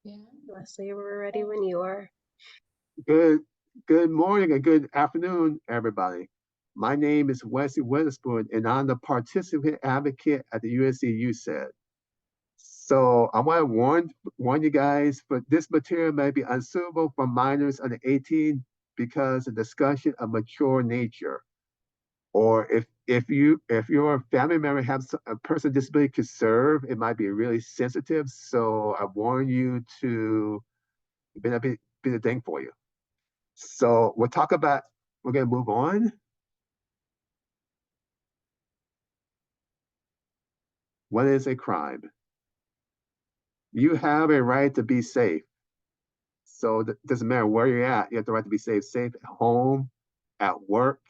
Yeah, Wesley, we're ready when you are. Good good morning and good afternoon, everybody. My name is Wesley Witherspoon, and I'm the participant advocate at the USC USAID. So I want to warn you guys, but this material may be unsuitable for minors under 18 because of discussion of mature nature. Or if your family member has a person with disability could serve, it might be really sensitive. So I warn you to be the thing for you. So we're going to move on. What is a crime? You have a right to be safe. So it doesn't matter where you're at, you have the right to be safe at home, at work,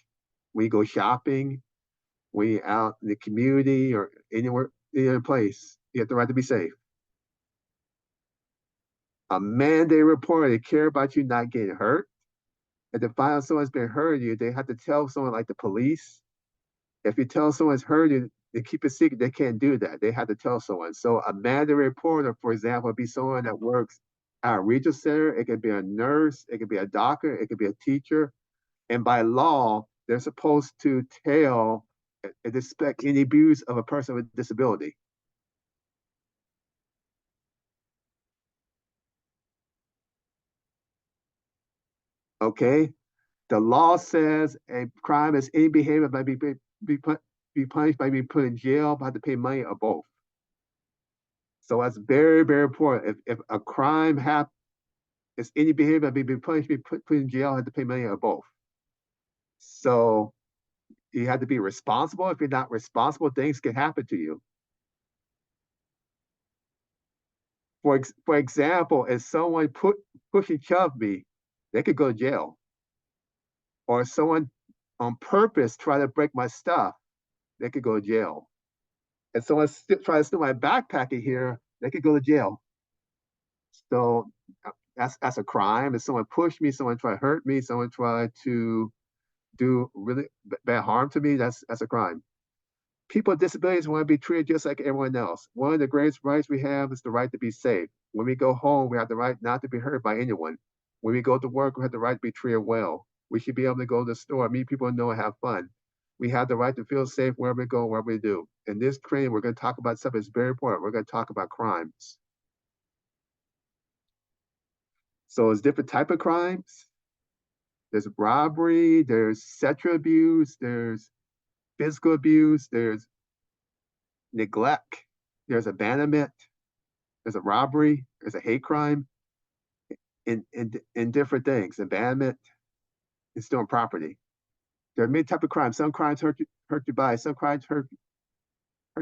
when you go shopping, when you're out in the community or anywhere, any other place. You have the right to be safe. A mandate reporter, they care about you not getting hurt. If they find out someone's been hurting you, they have to tell someone like the police. If you tell someone's hurt you, they keep it secret. They can't do that. They have to tell someone. So a mandate reporter, for example, would be someone that works at a regional center. It could be a nurse. It could be a doctor. It could be a teacher. And by law, they're supposed to tell and expect any abuse of a person with disability. Okay. The law says a crime is any behavior that might be put be punished by being put in jail, by to pay money, or both. So that's very, very important. If a crime happens, it's any behavior that be punished, put in jail, have to pay money, or both. So you have to be responsible. If you're not responsible, things can happen to you. For example, if someone push and shove me, they could go to jail. Or if someone on purpose try to break my stuff, they could go to jail. If someone try to steal my backpack in here, they could go to jail. So that's a crime. If someone pushed me, someone tried to hurt me, someone tried to do really bad harm to me, that's a crime. People with disabilities want to be treated just like everyone else. One of the greatest rights we have is the right to be safe. When we go home, we have the right not to be hurt by anyone. When we go to work, we have the right to be treated well. We should be able to go to the store, meet people and know and have fun. We have the right to feel safe wherever we go, wherever we do. In this training, we're going to talk about something that's very important. We're going to talk about crimes. So it's different type of crimes. There's robbery, there's sexual abuse, there's physical abuse, there's neglect, there's abandonment, there's a robbery, there's a hate crime, in different things. Abandonment is stolen property. There are many types of crimes. Some crimes hurt your body. Some crimes hurt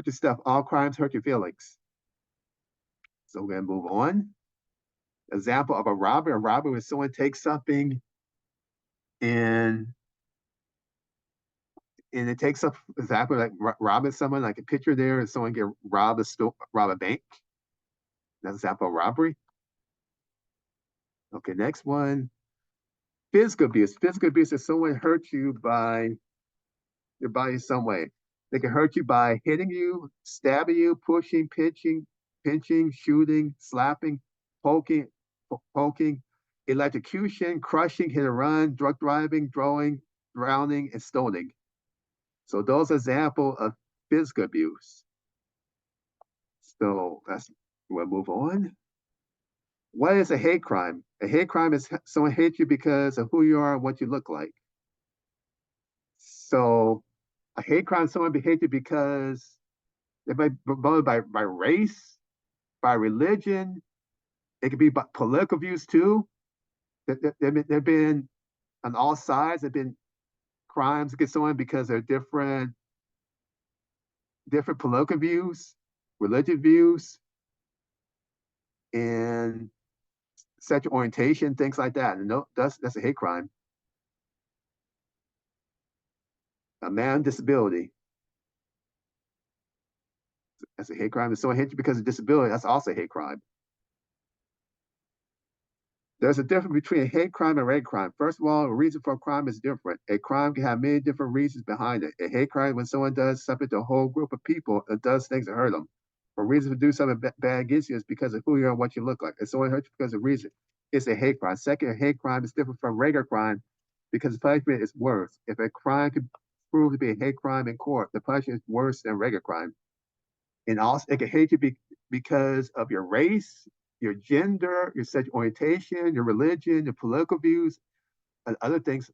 your stuff. All crimes hurt your feelings. So we're gonna move on. Example of a robbery. A robbery when someone takes something and it takes up example like robbing someone, like a picture there, and someone get rob a bank. That's an example of robbery. Okay, next one. Physical abuse. Physical abuse is someone hurt you by your body in some way. They can hurt you by hitting you, stabbing you, pushing, pinching, shooting, slapping, poking, poking, electrocution, crushing, hit and run, drug driving, throwing, drowning, and stoning. So those are examples of physical abuse. So we'll move on. What is a hate crime? A hate crime is someone hates you because of who you are and what you look like. So a hate crime, someone be hated because they might be voted by race, by religion. It could be by political views too. They've been on all sides. There've been crimes against someone because they're different political views, religious views, and sexual orientation, things like that. And no, that's a hate crime. A man with disability, that's a hate crime. If someone hates you because of disability, that's also a hate crime. There's a difference between a hate crime and a hate crime. First of all, a reason for a crime is different. A crime can have many different reasons behind it. A hate crime when someone does something to a whole group of people and does things to hurt them. or reason to do something bad against you is because of who you are and what you look like. If someone hurts you because of reason, it's a hate crime. Second, a hate crime is different from regular crime because the punishment is worse. If a crime could prove to be a hate crime in court, the punishment is worse than regular crime. And also, it can hate you because of your race, your gender, your sexual orientation, your religion, your political views, and other things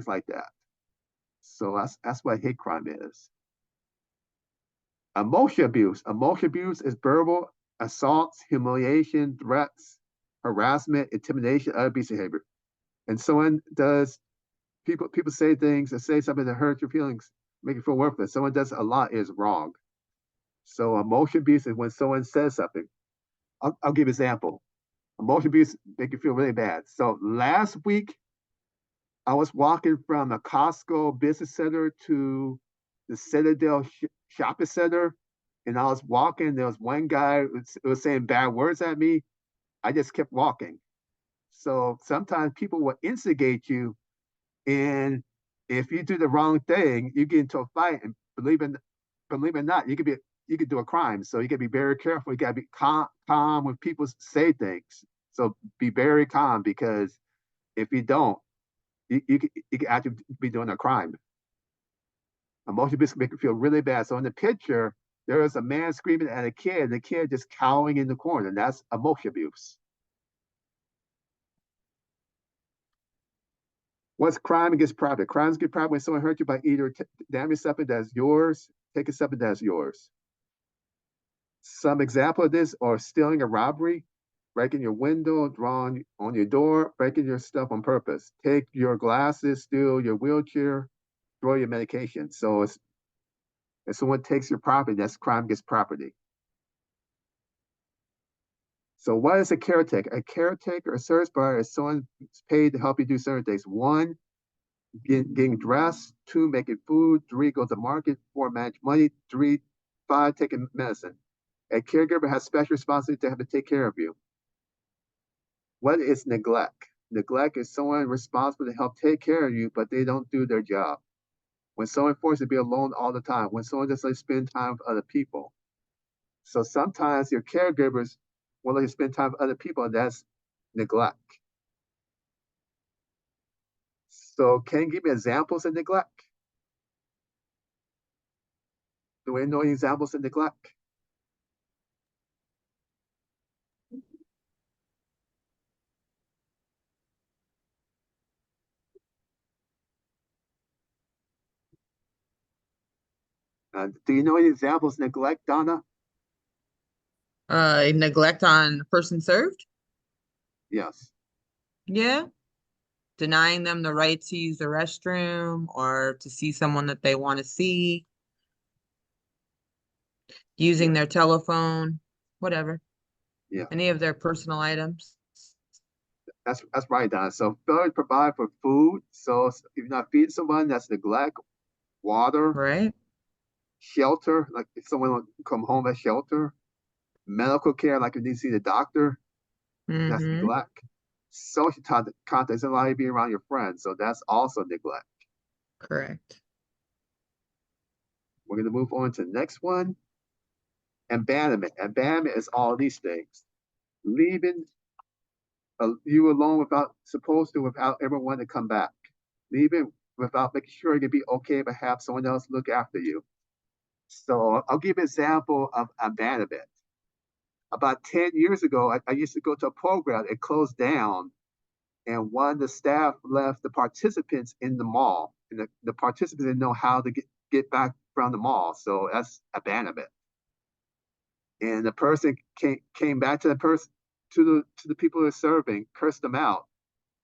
like that. So that's what hate crime is. Emotion abuse. Emotion abuse is verbal assaults, humiliation, threats, harassment, intimidation, other abuse behavior. And someone does people say things or say something that hurts your feelings, make you feel worthless. Someone does a lot is wrong. So emotion abuse is when someone says something. I'll give an example. Emotion abuse make you feel really bad. So last week I was walking from a Costco business center to the Citadel shopping center, and I was walking. There was one guy who was saying bad words at me. I just kept walking. So sometimes people will instigate you, and if you do the wrong thing, you get into a fight. And believe it or not, you could do a crime. So you got to be very careful. You got to be calm when people say things. So be very calm because if you don't, you could actually be doing a crime. Emotional abuse can make you feel really bad. So in the picture, there is a man screaming at a kid, and the kid just cowering in the corner. And that's emotional abuse. What's crime against property? Crimes against property when someone hurt you by either damaging something that's yours, taking something that's yours. Some example of this are stealing a robbery, breaking your window, drawing on your door, breaking your stuff on purpose. Take your glasses, steal your wheelchair, throw your medication. So if someone takes your property, that's crime against property. So what is a caretaker? A caretaker or service provider is someone who's paid to help you do certain things. One, getting dressed. Two, making food. Three, go to the market. Four, manage money. Five, taking medicine. A caregiver has special responsibility to have to take care of you. What is neglect? Neglect is someone responsible to help take care of you, but they don't do their job. When someone forced to be alone all the time, when someone just like spend time with other people. So sometimes your caregivers will let you spend time with other people, and that's neglect. So can you give me examples of neglect? Do we know any examples of neglect? Do you know any examples of neglect, Donna? Neglect on the person served. Yes. Yeah. Denying them the right to use the restroom or to see someone that they want to see, using Yeah. their telephone, whatever, Yeah. any of their personal items. That's right, Donna. So failure to provide for food. So if you're not feeding someone, that's neglect. Water, Right? shelter, like if someone will come home at shelter, medical care, like if you need to see the doctor, that's Mm-hmm. neglect. Social contact is allowed to be around your friends, so that's also neglect. Correct. We're going to move on to the next one. Abandonment. Abandonment is all these things. Leaving you alone without ever wanting to come back. Leaving without making sure you'd be okay, but have someone else look after you. So I'll give an example of abandonment. About 10 years ago, I used to go to a program. It closed down, and one of the staff left the participants in the mall, and the participants didn't know how to get back from the mall. So that's abandonment. And the person came back to the person to the people who are serving, cursed them out,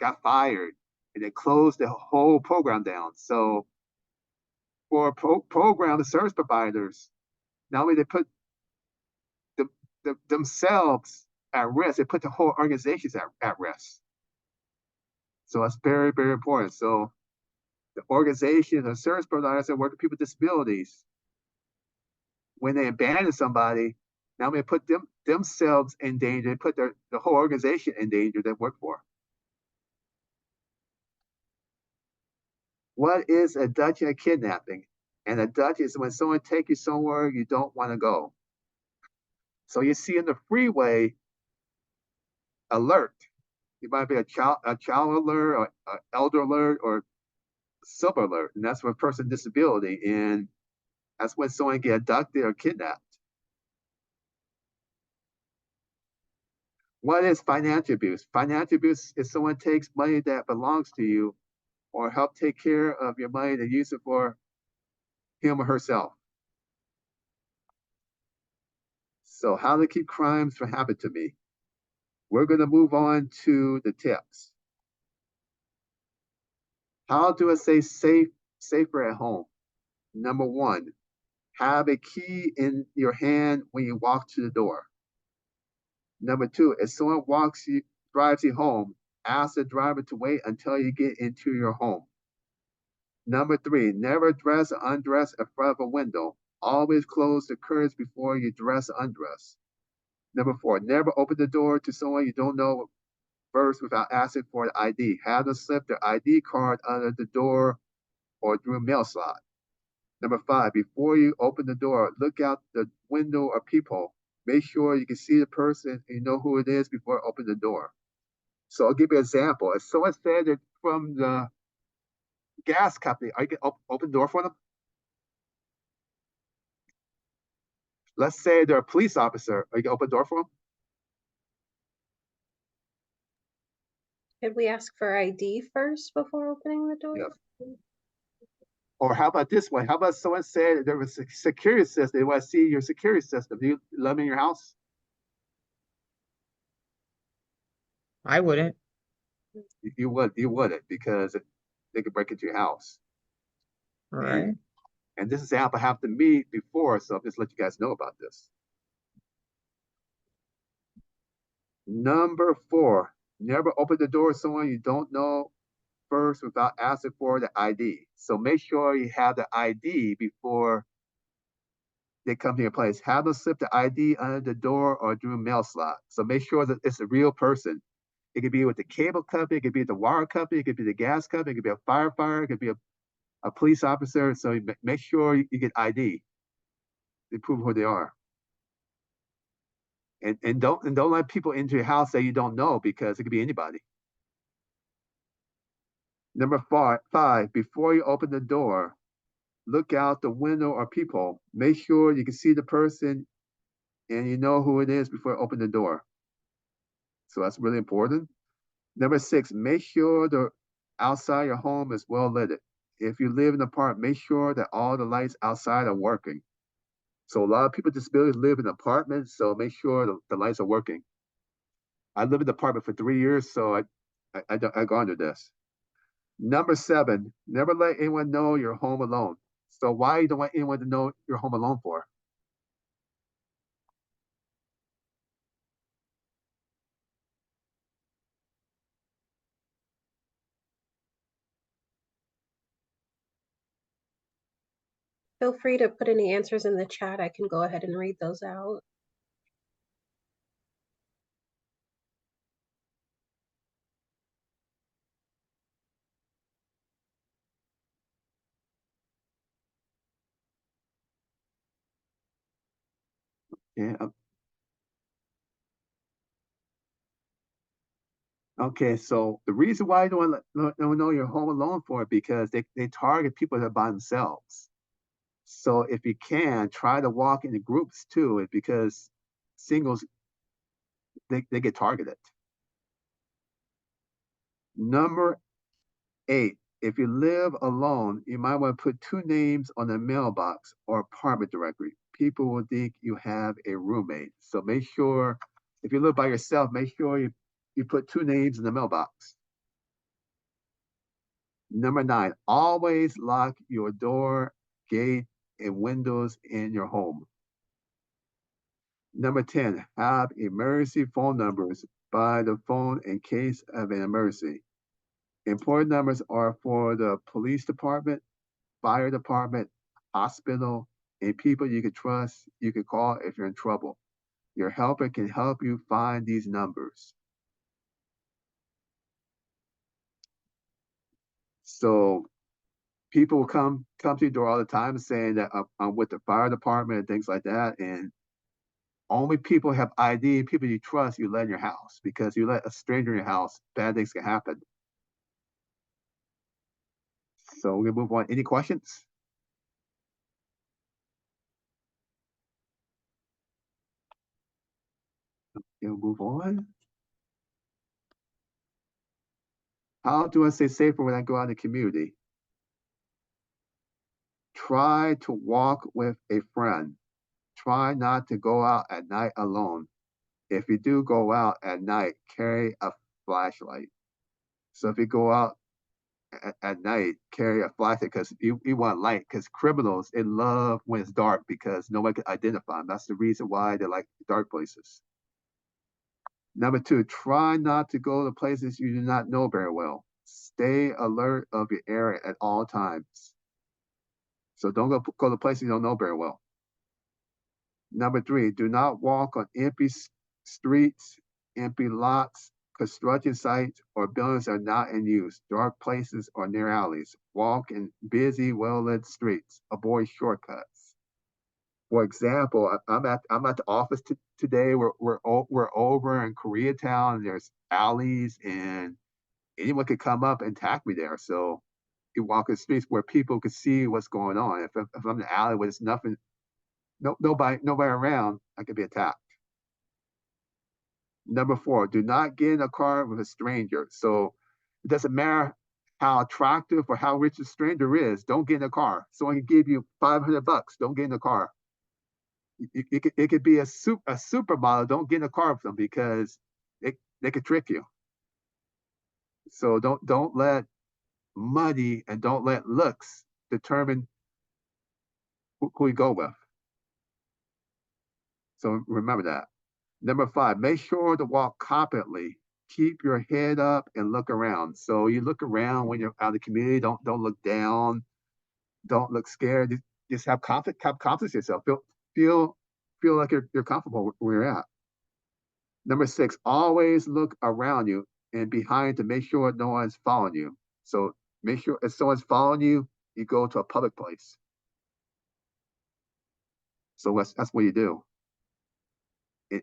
got fired, and they closed the whole program down. So for program service providers, not only they put themselves at risk, they put the whole organizations at risk. So that's very, very important. So the organizations and service providers that work with people with disabilities, when they abandon somebody, now they put themselves in danger, they put the whole organization in danger they work for. What is a abduction and kidnapping? And abduction is when someone takes you somewhere you don't want to go. So you see in the freeway alert. It might be a child alert or an elder alert or silver alert, and that's for a person with disability, and that's when someone get abducted or kidnapped. What is financial abuse? Financial abuse is someone takes money that belongs to you or help take care of your money to use it for him or herself. So how to keep crimes from happening to me? We're going to move on to the tips. How do I stay safer at home? Number one, have a key in your hand when you walk to the door. Number two, if someone drives you home, ask the driver to wait until you get into your home. Number three, never dress or undress in front of a window. Always close the curtains before you dress or undress. Number four, never open the door to someone you don't know first without asking for the ID. Have them slip their ID card under the door or through a mail slot. Number five, before you open the door, look out the window or peephole. Make sure you can see the person and you know who it is before you open the door. So I'll give you an example. If someone said that from the gas company, are you going to open the door for them? Let's say they're a police officer. Are you going to open the door for them? Could we ask for ID first before opening the door? Yeah. Or how about this one? How about someone said there was a security system? They want to see your security system. Do you let them in your house? I wouldn't. You wouldn't because they could break into your house. Right. And this example happened to me before, so I'll just let you guys know about this. Number four, never open the door to someone you don't know first without asking for the ID. So make sure you have the ID before they come to your place. Have them slip the ID under the door or through a mail slot. So make sure that it's a real person. It could be with the cable company, it could be the wire company, it could be the gas company, it could be a firefighter, it could be a police officer. So you make sure you get ID to prove who they are. And don't let people into your house that you don't know because it could be anybody. Number five, before you open the door, look out the window or peephole. Make sure you can see the person and you know who it is before you open the door. So that's really important. Number six, make sure the outside your home is well lit. If you live in an apartment, make sure that all the lights outside are working. So a lot of people with disabilities live in apartments, so make sure the lights are working. I lived in an apartment for 3 years, so I go under this. Number seven, never let anyone know you're home alone. So why you don't want anyone to know you're home alone for? Feel free to put any answers in the chat. I can go ahead and read those out. Yeah. Okay, so the reason why you don't know you're home alone for it because they target people that are by themselves. So if you can, try to walk into groups too, because singles they get targeted. Number eight, if you live alone, you might want to put two names on the mailbox or apartment directory. People will think you have a roommate. So make sure, if you live by yourself, make sure you put two names in the mailbox. Number nine, always lock your door, gate, and windows in your home. Number 10, have emergency phone numbers by the phone in case of an emergency. Important numbers are for the police department, fire department, hospital, and people you can trust, you can call if you're in trouble. Your helper can help you find these numbers. So people will come to your door all the time saying that I'm with the fire department and things like that. And Only people have ID, people you trust, you let in your house, because you let a stranger in your house, bad things can happen. So we're gonna move on. Any questions? We'll move on. How do I stay safer when I go out in the community? Try to walk with a friend. Try not to go out at night alone. If you do go out at night, carry a flashlight. So if you go out at night, carry a flashlight because you want light. Because criminals, they love when it's dark because nobody can identify them. That's the reason why they like dark places. Number two, try not to go to places you do not know very well. Stay alert of your area at all times. So don't go to places you don't know very well. Number three, do not walk on empty streets, empty lots, construction sites, or buildings that are not in use, dark places, or near alleys. Walk in busy, well-lit streets. Avoid shortcuts. For example, I'm at the office today. We're over in Koreatown. And there's alleys, and anyone could come up and attack me there. So you walk in streets where people could see what's going on. If I'm in the alley where there's nothing, nobody around, I could be attacked. Number four, do not get in a car with a stranger. So it doesn't matter how attractive or how rich a stranger is. Don't get in a car. Someone can give you $500. Don't get in a car. It could be a supermodel. Don't get in a car with them because they could trick you. So don't let money and don't let looks determine who you go with. So remember that. Number five, make sure to walk confidently. Keep your head up and look around. So you look around when you're out in the community. Don't look down. Don't look scared. Just have confidence in yourself. Feel like you're comfortable where you're at. Number six, always look around you and behind to make sure no one's following you. So make sure if someone's following you, you go to a public place. So that's what you do.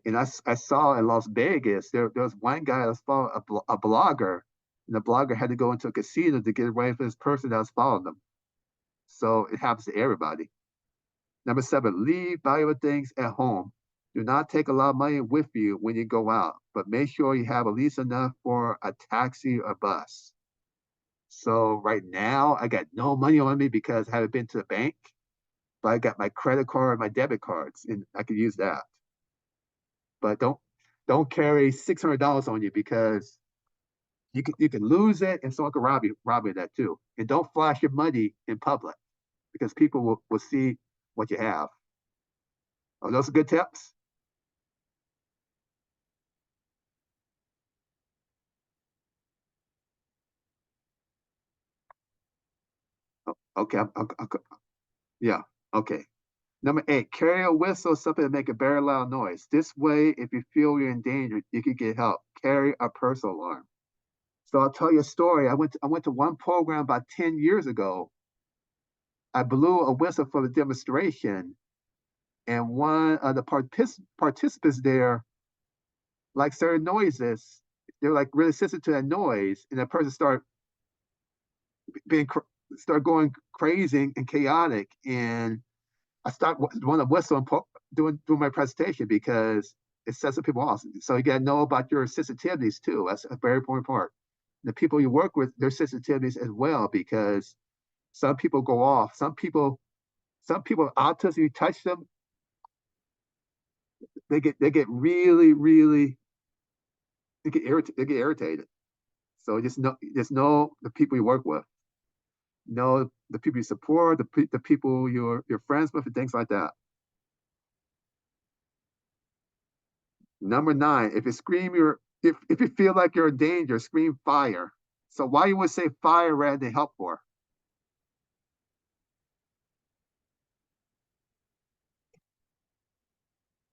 And I saw in Las Vegas, there was one guy that was following a blogger, and the blogger had to go into a casino to get away from this person that was following them. So it happens to everybody. Number seven, leave valuable things at home. Do not take a lot of money with you when you go out, but make sure you have at least enough for a taxi or bus. So right now, I got no money on me because I haven't been to the bank, but I got my credit card and my debit cards, and I could use that. But don't carry $600 on you because you can lose it and someone can rob you of that too. And don't flash your money in public because people will see what you have. Are those good tips? Okay, yeah, okay. Number eight, carry a whistle, something to make a very loud noise. This way, if you feel you're in danger, you can get help. Carry a personal alarm. So I'll tell you a story. I went to one program about 10 years ago. I blew a whistle for the demonstration, and one of the participants there, like certain noises, they were like really sensitive to that noise, and that person being start going crazy and chaotic, and I start want to whistle and doing my presentation because it sets people off. So you got to know about your sensitivities too. That's a very important part. The people you work with, their sensitivities as well, because some people go off. Some people autism. You touch them, they get really they get irritated. So just know the people you work with, know the people you support, the people you're friends with, and things like that. Number nine, if you scream if you feel like you're in danger, scream fire. So why you would say fire rather than help for?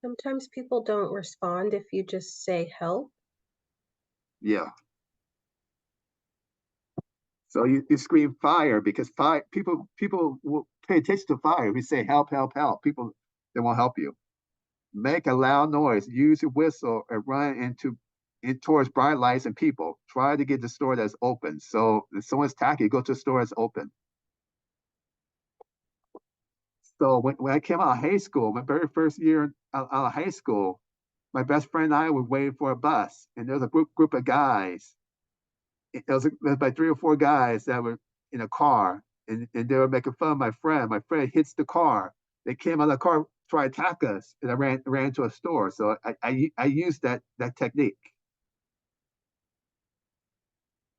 Sometimes people don't respond if you just say help. Yeah. So you scream fire because people will pay attention to fire. If you say help, help, help, people they won't help you. Make a loud noise, use a whistle, and run in towards bright lights and people. Try to get the store that's open. So if someone's attacking, go to a store that's open. So when I came out of high school, my very first year out of high school, my best friend and I were waiting for a bus, and there was a group of guys. It was about 3 or 4 guys that were in a car, and they were making fun of my friend. My friend hits the car. They came out of the car, try to attack us, and I ran to a store. So I used that technique.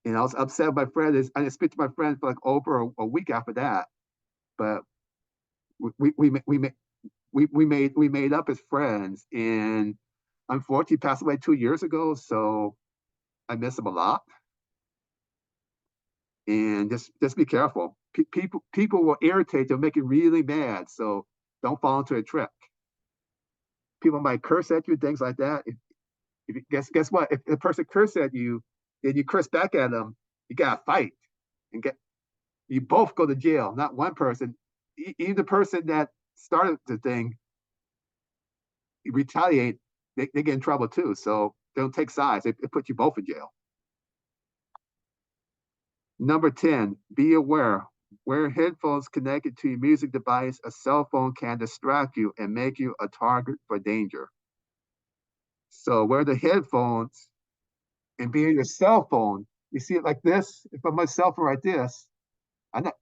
And I was upset with my friend. I didn't speak to my friend for like over a week after that. But we made up as friends, and unfortunately passed away 2 years ago. So I miss him a lot. And just be careful. People will irritate. They'll make you really mad. So don't fall into a trick. People might curse at you, things like that. Guess what? If a person curses at you, then you curse back at them. You gotta fight and get. You both go to jail, not one person. Even the person that started the thing retaliate. They get in trouble too. So they don't take sides. It puts you both in jail. Number 10, be aware. Wear headphones connected to your music device. A cell phone can distract you and make you a target for danger. So wear the headphones and be on your cell phone. You see it like this. If I'm my cell phone like this, I'm not.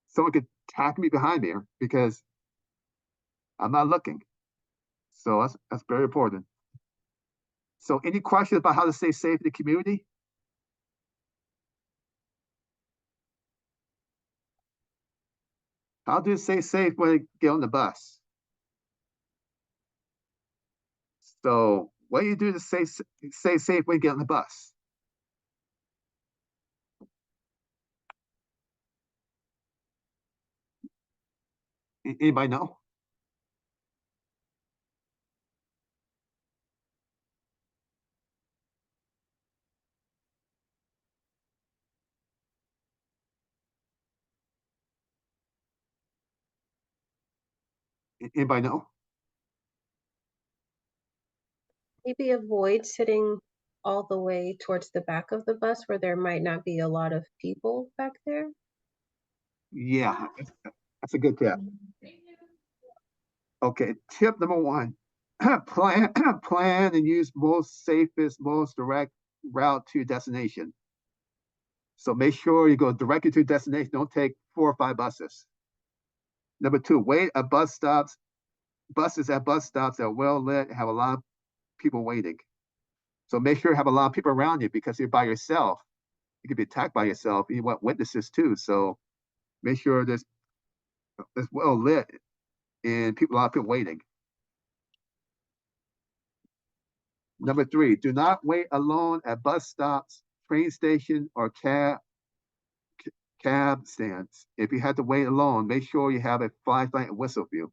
Someone could attack me behind me because I'm not looking. So that's very important. So any questions about how to stay safe in the community? How do you stay safe when you get on the bus? So what do you do to stay safe when you get on the bus? Anybody know? Anybody know? Maybe avoid sitting all the way towards the back of the bus where there might not be a lot of people back there. Yeah, that's a good tip. Okay, tip number 1. Plan and use most safest, most direct route to your destination. So make sure you go directly to your destination. Don't take 4 or 5 buses. Number 2, wait at bus stops. Buses at bus stops that are well lit, have a lot of people waiting. So make sure you have a lot of people around you because you're by yourself. You could be attacked by yourself. You want witnesses too. So make sure it's well lit and a lot of people waiting. Number 3, do not wait alone at bus stops, train station, or cab stands. If you have to wait alone, make sure you have a flashlight and whistle for you.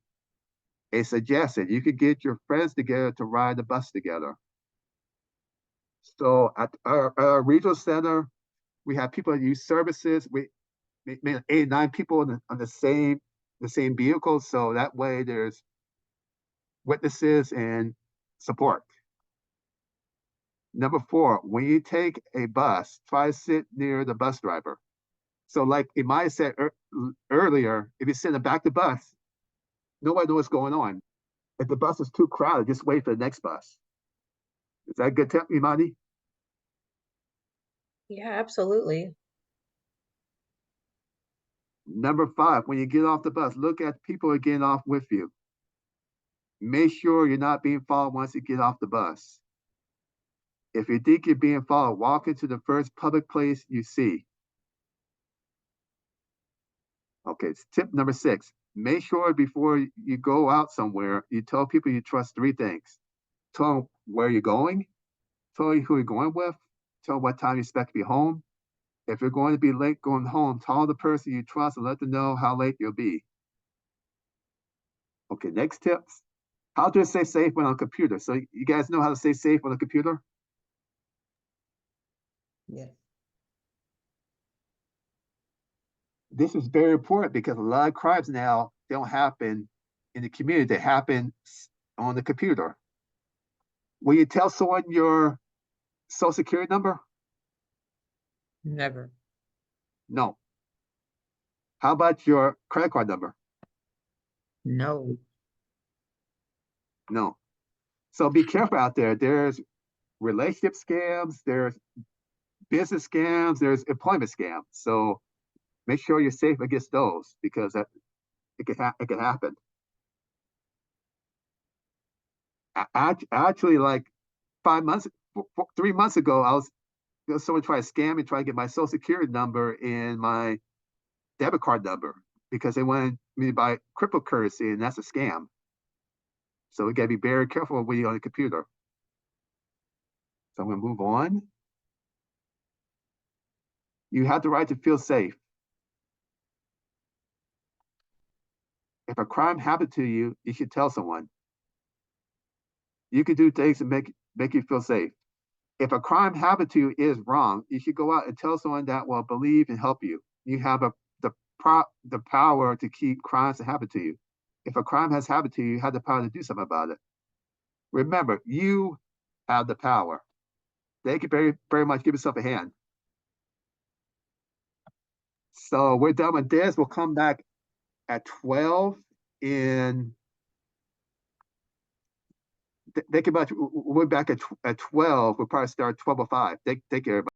It suggested you could get your friends together to ride the bus together. So at our regional center, we have people that use services. We made 8 or 9 people on the same vehicle. So that way there's witnesses and support. Number 4, when you take a bus, try to sit near the bus driver. So like Imai said earlier, if you sit in the back of the bus, nobody knows what's going on. If the bus is too crowded, just wait for the next bus. Is that a good tip, Imani? Yeah, absolutely. Number 5, when you get off the bus, look at the people who are getting off with you. Make sure you're not being followed once you get off the bus. If you think you're being followed, walk into the first public place you see. Okay, tip number 6. Make sure before you go out somewhere, you tell people you trust 3 things. Tell them where you're going, tell you who you're going with, tell them what time you expect to be home. If you're going to be late going home, tell the person you trust and let them know how late you'll be. Okay, next tips. How to stay safe when on a computer. So you guys know how to stay safe on a computer? Yes. This is very important because a lot of crimes now don't happen in the community. They happen on the computer. Will you tell someone your social security number? Never. No. How about your credit card number? No. No. So be careful out there. There's relationship scams, there's business scams, there's employment scams. So make sure you're safe against those because it could happen. Actually, like 3 months ago, someone tried to scam me, try to get my social security number and my debit card number because they wanted me to buy cryptocurrency, and that's a scam. So we gotta be very careful when you're on the computer. So I'm gonna move on. You have the right to feel safe. If a crime happened to you, you should tell someone. You can do things to make you feel safe. If a crime happened to you is wrong, you should go out and tell someone that will believe and help you. You have the power to keep crimes that happen to you. If a crime has happened to you, you have the power to do something about it. Remember, you have the power. Thank you very much. Give yourself a hand. So we're done with this. We'll come back at 12 in think about we're back at 12. We'll probably start 12:05. Take care, everybody.